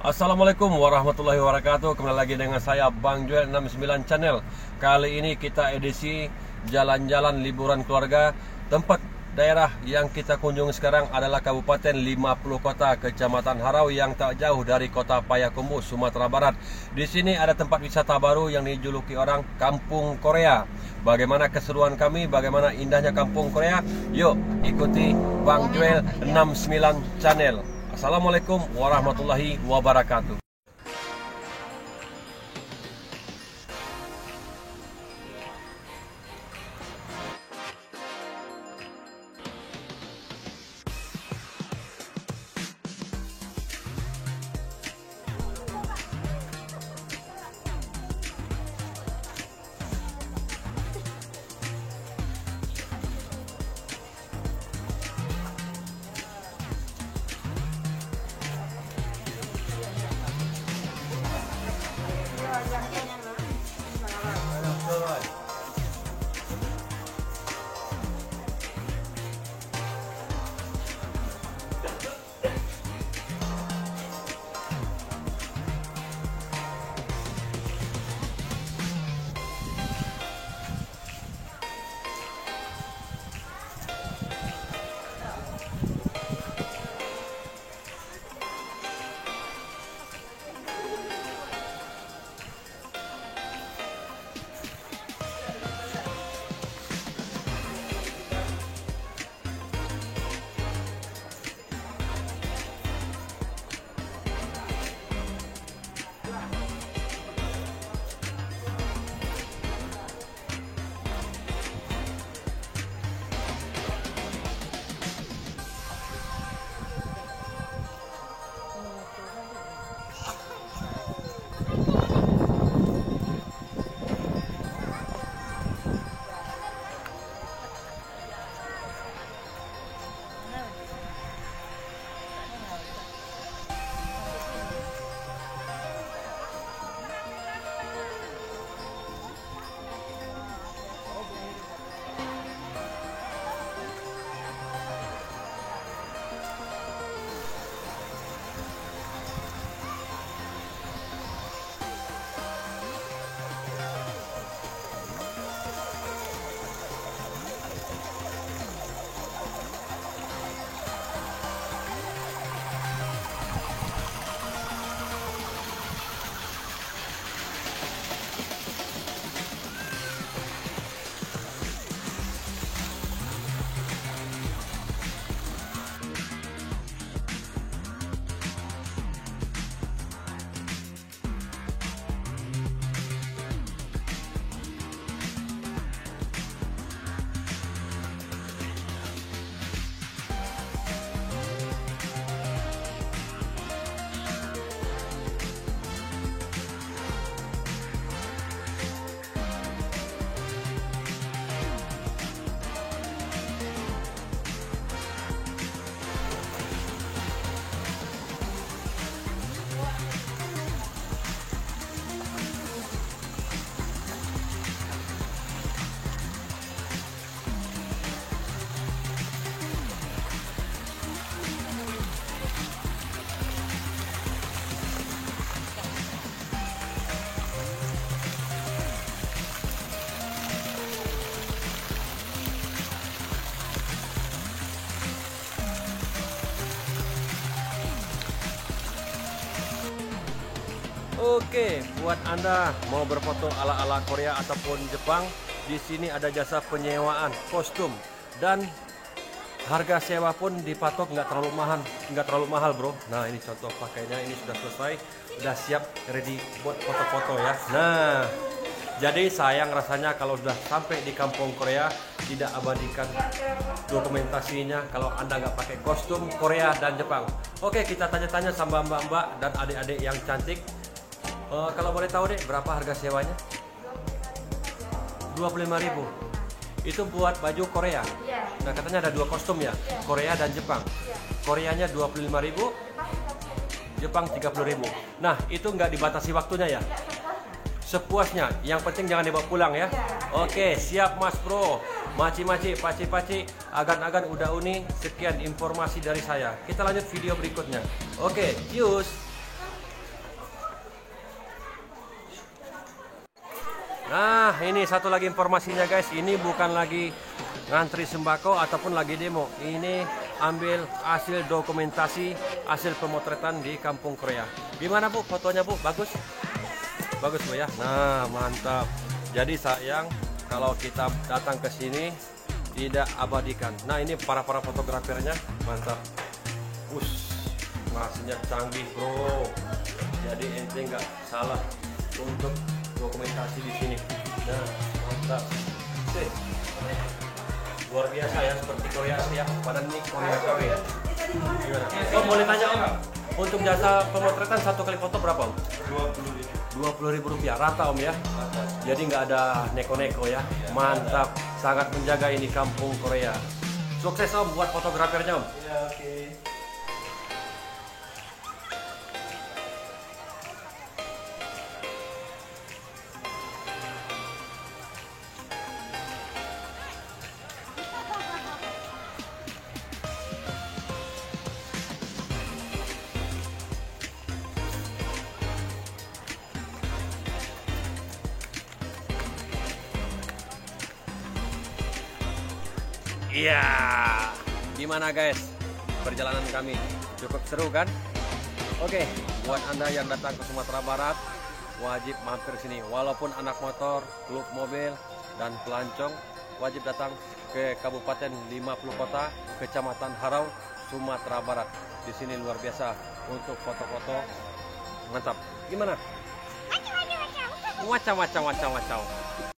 Assalamualaikum warahmatullahi wabarakatuh. Kembali lagi dengan saya Bang Joel 69 Channel. Kali ini kita edisi jalan-jalan liburan keluarga. Tempat daerah yang kita kunjungi sekarang adalah Kabupaten 50 Kota, Kecamatan Harau yang tak jauh dari Kota Payakumbuh, Sumatera Barat. Di sini ada tempat wisata baru yang dijuluki orang Kampung Korea. Bagaimana keseruan kami, bagaimana indahnya Kampung Korea? Yuk ikuti Bang Joel 69 Channel. Assalamualaikum warahmatullahi wabarakatuh. Oke, buat Anda mau berfoto ala-ala Korea ataupun Jepang, di sini ada jasa penyewaan kostum dan harga sewa pun dipatok nggak terlalu mahal, bro. Nah, ini contoh pakainya, ini sudah selesai, sudah siap ready buat foto-foto ya. Nah, jadi sayang rasanya kalau sudah sampai di Kampung Korea tidak abadikan dokumentasinya kalau Anda nggak pakai kostum Korea dan Jepang. Oke, kita tanya-tanya sama mbak-mbak dan adik-adik yang cantik. Kalau boleh tahu deh, berapa harga sewanya? 25.000. Itu buat baju Korea. Nah, katanya ada dua kostum ya, Korea dan Jepang. Koreanya 25.000, Jepang 30.000. Nah, itu nggak dibatasi waktunya ya? Sepuasnya, yang penting jangan dibawa pulang ya. Oke, siap Mas Bro. Maci-maci, paci-paci, agan-agan udah uni. Sekian informasi dari saya. Kita lanjut video berikutnya. Oke, cheers. Nah, ini satu lagi informasinya guys, ini bukan lagi ngantri sembako ataupun lagi demo. Ini ambil hasil dokumentasi, hasil pemotretan di Kampung Korea. Gimana Bu fotonya Bu? Bagus? Bagus Bu ya. Nah, mantap. Jadi sayang kalau kita datang ke sini tidak abadikan. Nah, ini para fotografernya mantap. Masnya canggih bro. Jadi ente nggak salah untuk dokumentasi di sini. Nah, mantap. Sih. Luar biasa ya, seperti Korea ya. Padahal ini Korea KW. Gimana? Om boleh tanya Om, untuk jasa pemotretan satu kali foto berapa Om? 20.000 rupiah rata Om ya. Jadi nggak ada neko-neko ya. Mantap, sangat menjaga ini Kampung Korea. Sukses Om buat fotografernya Om. Ya, oke. Iya, gimana guys? Perjalanan kami cukup seru kan? Oke, buat Anda yang datang ke Sumatera Barat, wajib mampir sini. Walaupun anak motor, klub mobil, dan pelancong, wajib datang ke Kabupaten 50 Kota, Kecamatan Harau, Sumatera Barat. Di sini luar biasa untuk foto-foto mantap. Gimana? Wacau.